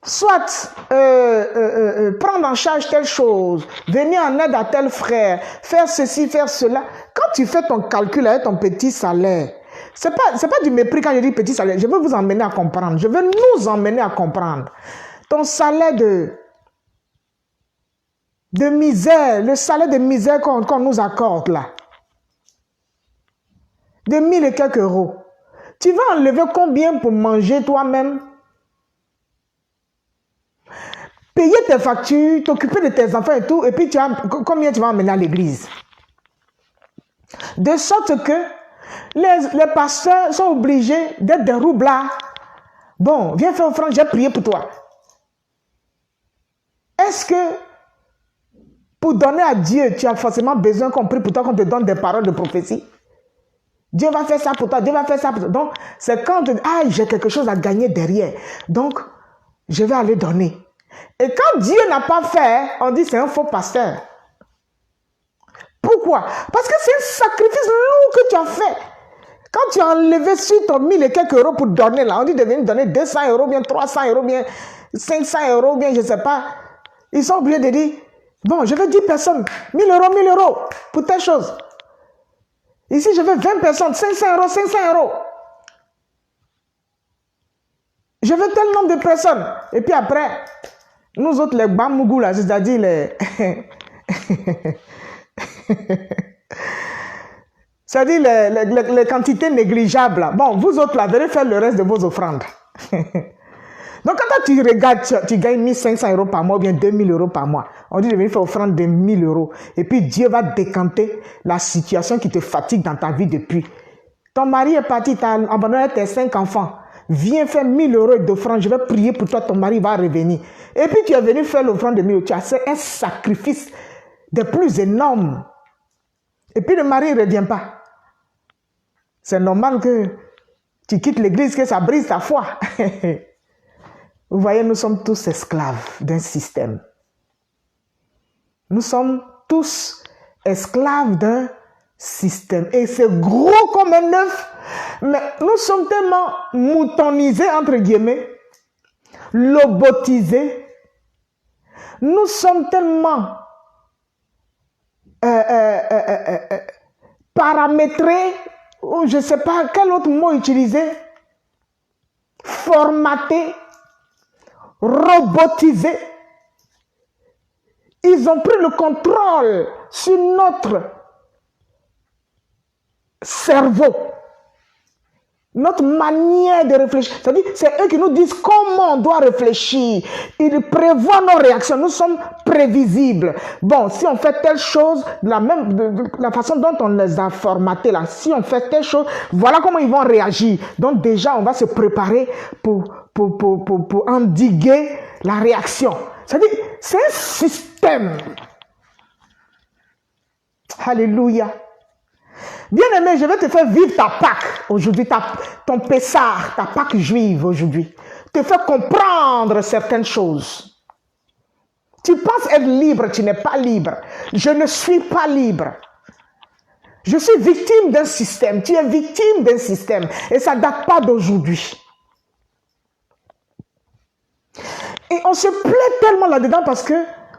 soit prendre en charge telle chose, venir en aide à tel frère, faire ceci, faire cela. Quand tu fais ton calcul avec ton petit salaire, C'est pas du mépris quand je dis petit salaire. Je veux vous emmener à comprendre. Je veux nous emmener à comprendre. Ton salaire de misère, le salaire de misère qu'on nous accorde là, de 1000 et quelques euros. Tu vas enlever combien pour manger toi-même? Payer tes factures, t'occuper de tes enfants et tout, et puis combien tu vas emmener à l'église? De sorte que les pasteurs sont obligés d'être des roublards. Bon, viens faire offrande, j'ai prié pour toi. Est-ce que pour donner à Dieu, tu as forcément besoin qu'on prie pour toi, qu'on te donne des paroles de prophétie? Dieu va faire ça pour toi, Dieu va faire ça pour toi. Donc, c'est quand tu dis, ah, j'ai quelque chose à gagner derrière. Donc, je vais aller donner. Et quand Dieu n'a pas fait, on dit c'est un faux pasteur. Pourquoi? Parce que c'est un sacrifice lourd que tu as fait. Quand tu as enlevé sur ton 1000 et quelques euros pour donner, là, on dit de venir donner 200 euros, bien 300 euros, bien 500 euros, bien je ne sais pas. Ils sont obligés de dire, bon, je veux 10 personnes, 1000 euros pour telle chose. Ici, je veux 20 personnes, 500 euros, 500 euros. Je veux tel nombre de personnes. Et puis après, nous autres, les bamougou, là, c'est-à-dire les... c'est-à-dire les quantités négligeables. Là. Bon, vous autres, là, venez faire le reste de vos offrandes. Donc, quand tu regardes, tu gagnes 1500 euros par mois ou bien 2000 euros par mois. On dit de venir faire offrande de 1000 euros. Et puis, Dieu va décanter la situation qui te fatigue dans ta vie depuis. Ton mari est parti, tu as abandonné tes 5 enfants. Viens faire 1000 euros d'offrande. Je vais prier pour toi, ton mari va revenir. Et puis, tu es venu faire l'offrande de 1000 euros. Tu as fait un sacrifice des plus énormes. Et puis, le mari ne revient pas. C'est normal que tu quittes l'église, que ça brise ta foi. Vous voyez, nous sommes tous esclaves d'un système. Nous sommes tous esclaves d'un système. Et c'est gros comme un œuf, mais nous sommes tellement moutonisés, entre guillemets, lobotisés. Nous sommes tellement paramétrés, ou je ne sais pas quel autre mot utiliser, formatés, robotisés. Ils ont pris le contrôle sur notre cerveau, notre manière de réfléchir. C'est-à-dire, c'est eux qui nous disent comment on doit réfléchir. Ils prévoient nos réactions. Nous sommes prévisibles. Bon, si on fait telle chose, de la façon dont on les a formatés, là, si on fait telle chose, voilà comment ils vont réagir. Donc déjà, on va se préparer pour endiguer la réaction. C'est-à-dire, c'est un système. Alléluia. Bien-aimé, je vais te faire vivre ta Pâque aujourd'hui, ton Pessah, ta Pâque juive aujourd'hui. Te faire comprendre certaines choses. Tu penses être libre, tu n'es pas libre. Je ne suis pas libre. Je suis victime d'un système. Tu es victime d'un système. Et ça ne date pas d'aujourd'hui. Et on se plaît tellement là-dedans parce que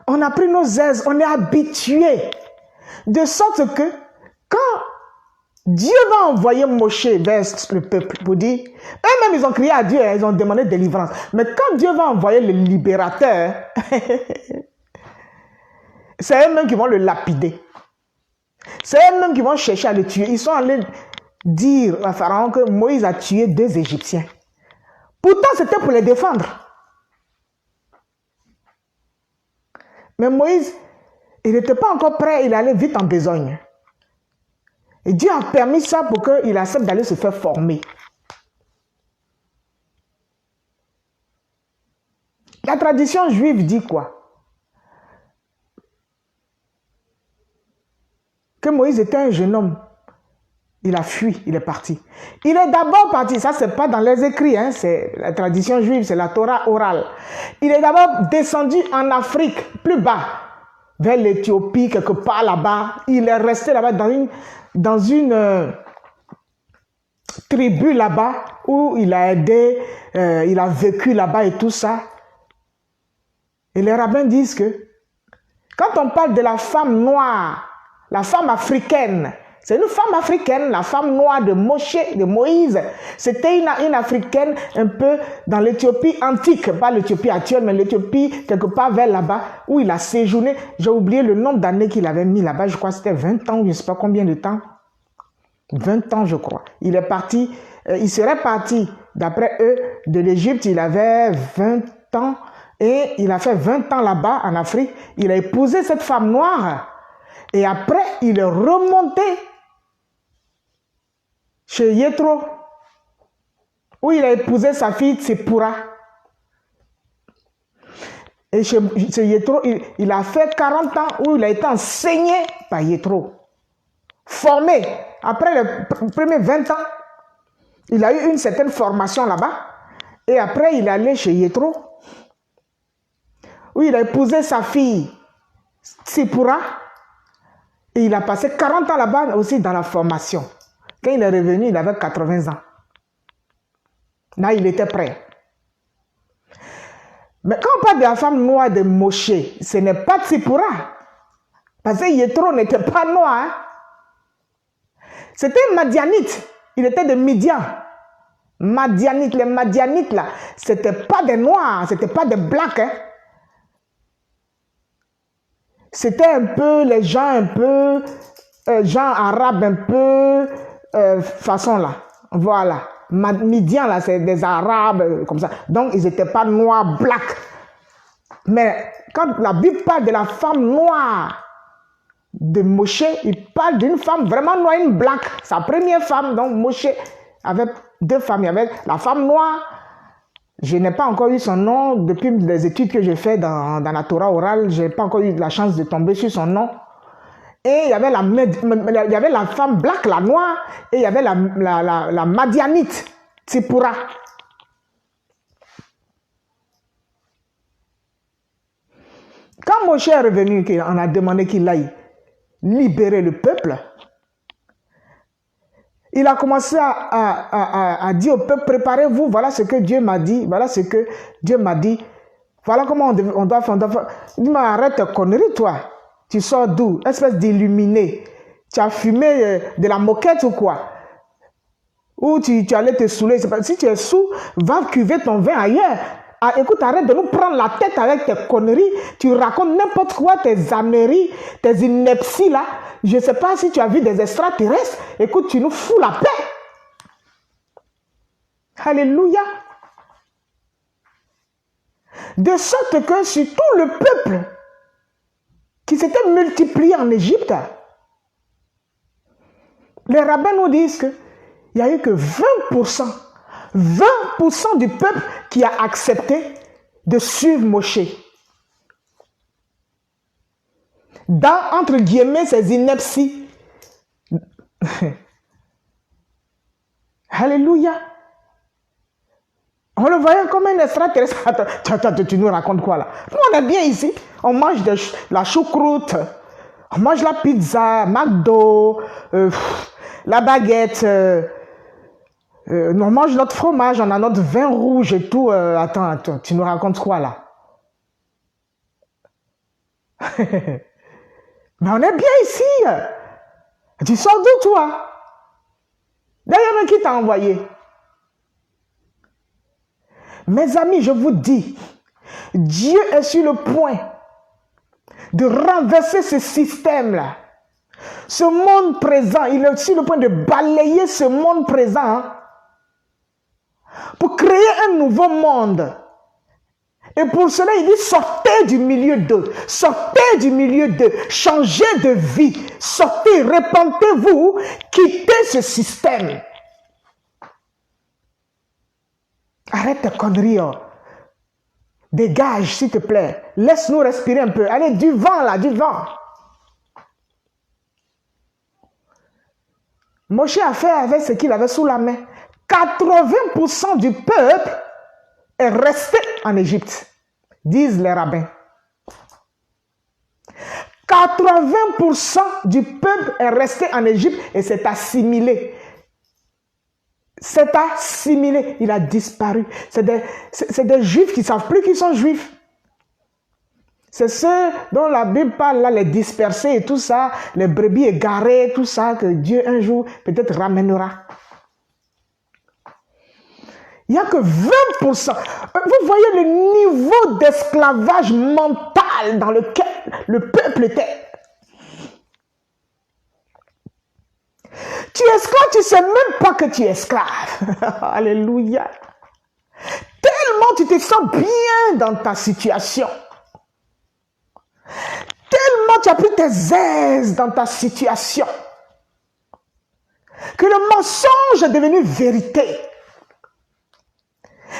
on a pris nos aises, on est habitué. De sorte que quand Dieu va envoyer Moshe vers le peuple pour dire, eux-mêmes ils ont crié à Dieu, ils ont demandé délivrance. Mais quand Dieu va envoyer le libérateur, c'est eux-mêmes qui vont le lapider. C'est eux-mêmes qui vont chercher à le tuer. Ils sont allés dire à Pharaon que Moïse a tué 2 Égyptiens. Pourtant, c'était pour les défendre. Mais Moïse, il n'était pas encore prêt, il allait vite en besogne. Et Dieu a permis ça pour qu'il accepte d'aller se faire former. La tradition juive dit quoi? Que Moïse était un jeune homme. Il a fui, il est parti. Il est d'abord parti, ça c'est pas dans les écrits, hein, c'est la tradition juive, c'est la Torah orale. Il est d'abord descendu en Afrique, plus bas, vers l'Éthiopie, quelque part là-bas. Il est resté là-bas dans une tribu là-bas où il a aidé, il a vécu là-bas et tout ça. Et les rabbins disent que quand on parle de la femme noire, la femme africaine, C'est une femme africaine, la femme noire de Moshe, de Moïse. C'était une africaine un peu dans l'Éthiopie antique, pas l'Éthiopie actuelle, mais l'Éthiopie quelque part vers là-bas, où il a séjourné. J'ai oublié le nombre d'années qu'il avait mis là-bas, je crois que c'était 20 ans, je ne sais pas combien de temps. 20 ans, je crois. Il est parti, il serait parti, d'après eux, de l'Égypte, il avait 20 ans, et il a fait 20 ans là-bas, en Afrique. Il a épousé cette femme noire, et après, il est remonté chez Yéthro, où il a épousé sa fille Tsipora. Et chez Yéthro, il a fait 40 ans où il a été enseigné par Yéthro. Formé. Après les premiers 20 ans, il a eu une certaine formation là-bas. Et après, il est allé chez Yéthro, où il a épousé sa fille Tsipora. Et il a passé 40 ans là-bas aussi dans la formation. Quand il est revenu, il avait 80 ans. Là, il était prêt. Mais quand on parle de la femme noire de Moshe, ce n'est pas Tsipora. Parce que Yéthro n'était pas noir. Hein? C'était un Madianite. Il était de Midian. Madianite, les Madianites là, c'était pas des noirs, c'était pas des blacks. Hein? C'était un peu les gens un peu, gens arabes un peu, façon là. Voilà. Midian là, c'est des arabes comme ça. Donc ils n'étaient pas noirs, blacks. Mais quand la Bible parle de la femme noire de Moshe, il parle d'une femme vraiment noire, une black. Sa première femme, donc Moshe avait deux femmes. Il y avait la femme noire. Je n'ai pas encore eu son nom depuis les études que j'ai fait dans la Torah orale. Je n'ai pas encore eu la chance de tomber sur son nom. Et il y avait la femme black, la noire, et il y avait la Madianite, Tsipora. Quand Moshe est revenu, on a demandé qu'il aille libérer le peuple, il a commencé à dire au peuple, préparez-vous, voilà ce que Dieu m'a dit, voilà ce que Dieu m'a dit, voilà comment on doit faire. Il m'a dit, arrête tes conneries, toi. Tu sors d'où? Espèce d'illuminé. Tu as fumé de la moquette ou quoi? Ou tu allais te saouler. Si tu es sous, va cuver ton vin ailleurs. Ah, écoute, arrête de nous prendre la tête avec tes conneries. Tu racontes n'importe quoi, tes âneries, tes inepties là. Je ne sais pas si tu as vu des extraterrestres. Écoute, tu nous fous la paix. Alléluia. De sorte que sur tout le peuple qui s'était multiplié en Égypte, les rabbins nous disent qu'il n'y a eu que 20% du peuple qui a accepté de suivre Moshe. Dans, entre guillemets, ces inepties. Alléluia. On le voyait comme un extraterrestre. Attends, tu nous racontes quoi là? Nous, on est bien ici. On mange de la choucroute, on mange la pizza, McDo, la baguette, on mange notre fromage, on a notre vin rouge et tout. Attends, tu nous racontes quoi là? Mais on est bien ici. Tu sors d'où toi? D'ailleurs, qui t'a envoyé? Mes amis, je vous dis, Dieu est sur le point de renverser ce système-là. Ce monde présent, il est sur le point de balayer ce monde présent pour créer un nouveau monde. Et pour cela, il dit, sortez du milieu d'eux, sortez du milieu d'eux, changez de vie, sortez, répentez-vous, quittez ce système. Arrête tes conneries. Dégage, s'il te plaît. Laisse-nous respirer un peu. Allez, du vent là, du vent. Moshe a fait avec ce qu'il avait sous la main. 80% du peuple est resté en Égypte, disent les rabbins. 80% du peuple est resté en Égypte et s'est assimilé. C'est assimilé, il a disparu. C'est des juifs qui ne savent plus qu'ils sont juifs. C'est ceux dont la Bible parle, là, les dispersés et tout ça, les brebis égarées, tout ça, que Dieu un jour peut-être ramènera. Il n'y a que 20%. Vous voyez le niveau d'esclavage mental dans lequel le peuple était. Tu es esclave, tu ne sais même pas que tu es esclave. Alléluia. Tellement tu te sens bien dans ta situation. Tellement tu as pris tes aises dans ta situation. Que le mensonge est devenu vérité.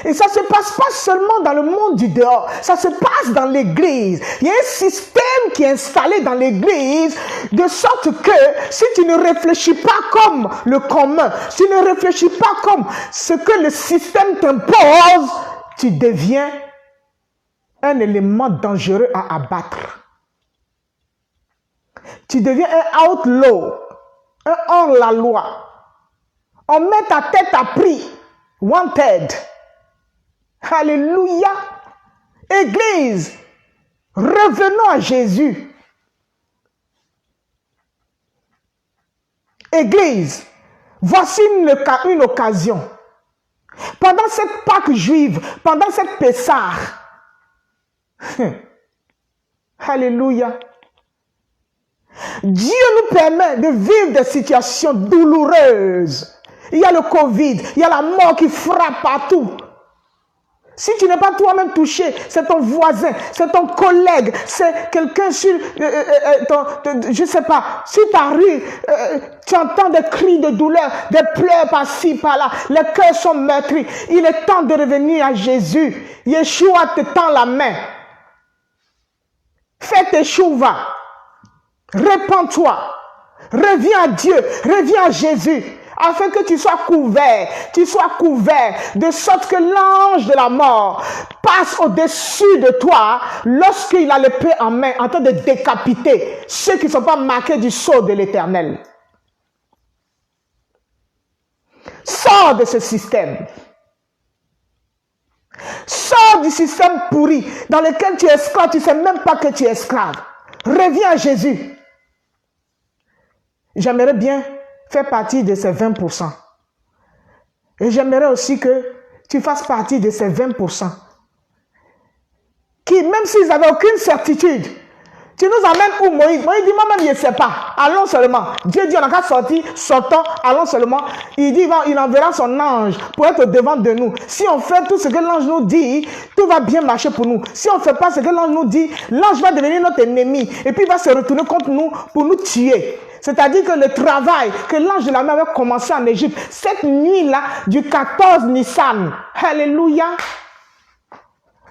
Et ça ne se passe pas seulement dans le monde du dehors, ça se passe dans l'église. Il y a un système qui est installé dans l'église de sorte que si tu ne réfléchis pas comme le commun, si tu ne réfléchis pas comme ce que le système t'impose, tu deviens un élément dangereux à abattre. Tu deviens un outlaw, un hors-la-loi. On met ta tête à prix, wanted. Alléluia. Église, revenons à Jésus. Église, voici une occasion. Pendant cette Pâque juive, pendant cette Pessah, alléluia, Dieu nous permet de vivre des situations douloureuses. Il y a le Covid, il y a la mort qui frappe partout. Si tu n'es pas toi-même touché, c'est ton voisin, c'est ton collègue, c'est quelqu'un sur, je ne sais pas, sur ta rue, tu entends des cris de douleur, des pleurs par-ci, par-là, les cœurs sont meurtris. Il est temps de revenir à Jésus. Yeshua te tend la main. Fais tes chouvas. Répands-toi. Reviens à Dieu, reviens à Jésus. Afin que tu sois couvert, de sorte que l'ange de la mort passe au-dessus de toi lorsqu'il a l'épée en main, en train de décapiter ceux qui ne sont pas marqués du sceau de l'Éternel. Sors de ce système. Sors du système pourri dans lequel tu es esclave, tu ne sais même pas que tu es esclave. Reviens à Jésus. J'aimerais bien faire partie de ces 20%. Et j'aimerais aussi que tu fasses partie de ces 20% qui, même s'ils n'avaient aucune certitude, tu nous amènes où Moïse? Moïse dit, moi-même, je ne sais pas. Allons seulement. Dieu dit, on n'a qu'à sortir, sortons, allons seulement. Il dit, il enverra son ange pour être devant de nous. Si on fait tout ce que l'ange nous dit, tout va bien marcher pour nous. Si on ne fait pas ce que l'ange nous dit, l'ange va devenir notre ennemi. Et puis il va se retourner contre nous pour nous tuer. C'est-à-dire que le travail que l'ange de la mer avait commencé en Égypte, cette nuit-là, du 14 Nissan, alléluia,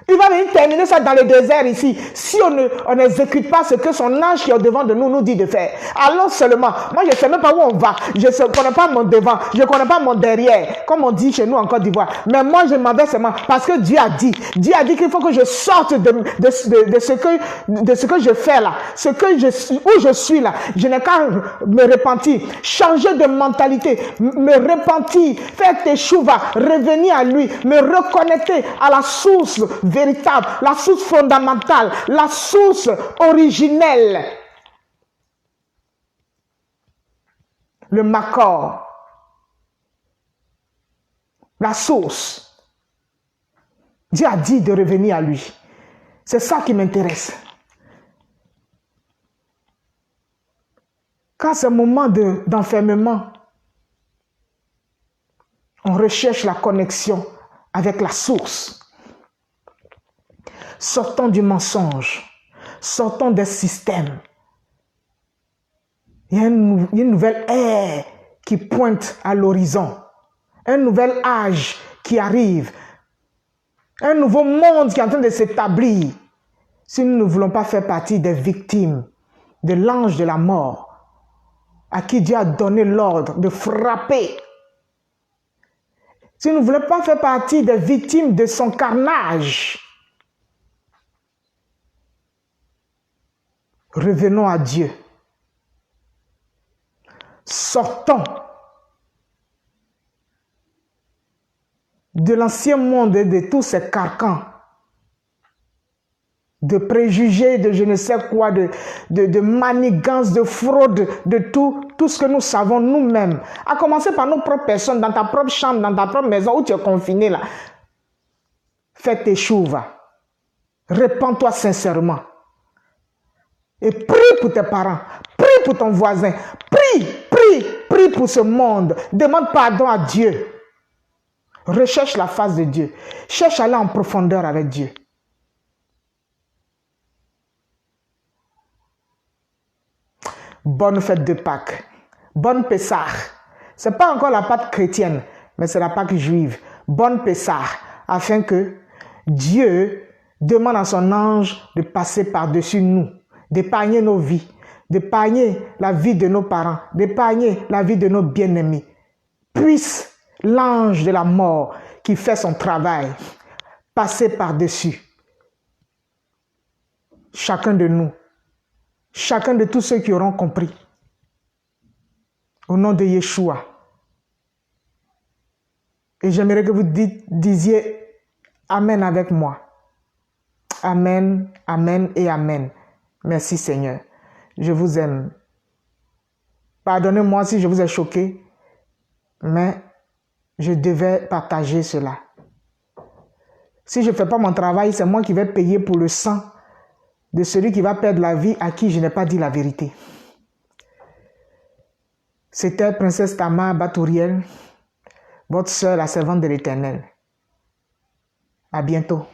il va venir terminer ça dans le désert ici. Si on n'exécute pas ce que son ange qui est au-devant de nous nous dit de faire. Allons seulement. Moi, je ne sais même pas où on va. Je ne connais pas mon devant. Je ne connais pas mon derrière. Comme on dit chez nous en Côte d'Ivoire. Mais moi, je m'en vais seulement parce que Dieu a dit. Dieu a dit qu'il faut que je sorte de ce que je fais là. Où je suis là. Je n'ai qu'à me repentir. Changer de mentalité. Me repentir. Faire tes chouvas. Revenir à lui. Me reconnecter à la source véritable, la source fondamentale, la source originelle. Le Makor. La source. Dieu a dit de revenir à lui. C'est ça qui m'intéresse. Quand c'est un moment d'enfermement, on recherche la connexion avec la source. Sortons du mensonge. Sortons des systèmes. Il y a une nouvelle ère qui pointe à l'horizon. Un nouvel âge qui arrive. Un nouveau monde qui est en train de s'établir. Si nous ne voulons pas faire partie des victimes de l'ange de la mort, à qui Dieu a donné l'ordre de frapper. Si nous ne voulons pas faire partie des victimes de son carnage, revenons à Dieu. Sortons de l'ancien monde et de tous ces carcans de préjugés, de je ne sais quoi, de manigance, de fraude, de tout ce que nous savons nous-mêmes. À commencer par nos propres personnes, dans ta propre chambre, dans ta propre maison où tu es confiné là. Fais tes chouva. Répands-toi sincèrement. Et prie pour tes parents, prie pour ton voisin, prie pour ce monde. Demande pardon à Dieu. Recherche la face de Dieu. Cherche à aller en profondeur avec Dieu. Bonne fête de Pâques. Bonne Pessah. Ce n'est pas encore la Pâque chrétienne, mais c'est la Pâque juive. Bonne Pessah, afin que Dieu demande à son ange de passer par-dessus nous, d'épargner nos vies, d'épargner la vie de nos parents, d'épargner la vie de nos bien-aimés. Puisse l'ange de la mort qui fait son travail passer par-dessus chacun de nous, chacun de tous ceux qui auront compris. Au nom de Yeshua. Et j'aimerais que vous disiez Amen avec moi. Amen, Amen et Amen. Merci Seigneur. Je vous aime. Pardonnez-moi si je vous ai choqué, mais je devais partager cela. Si je ne fais pas mon travail, c'est moi qui vais payer pour le sang de celui qui va perdre la vie à qui je n'ai pas dit la vérité. C'était Princesse Tamar Batouriel, votre sœur, la servante de l'Éternel. À bientôt.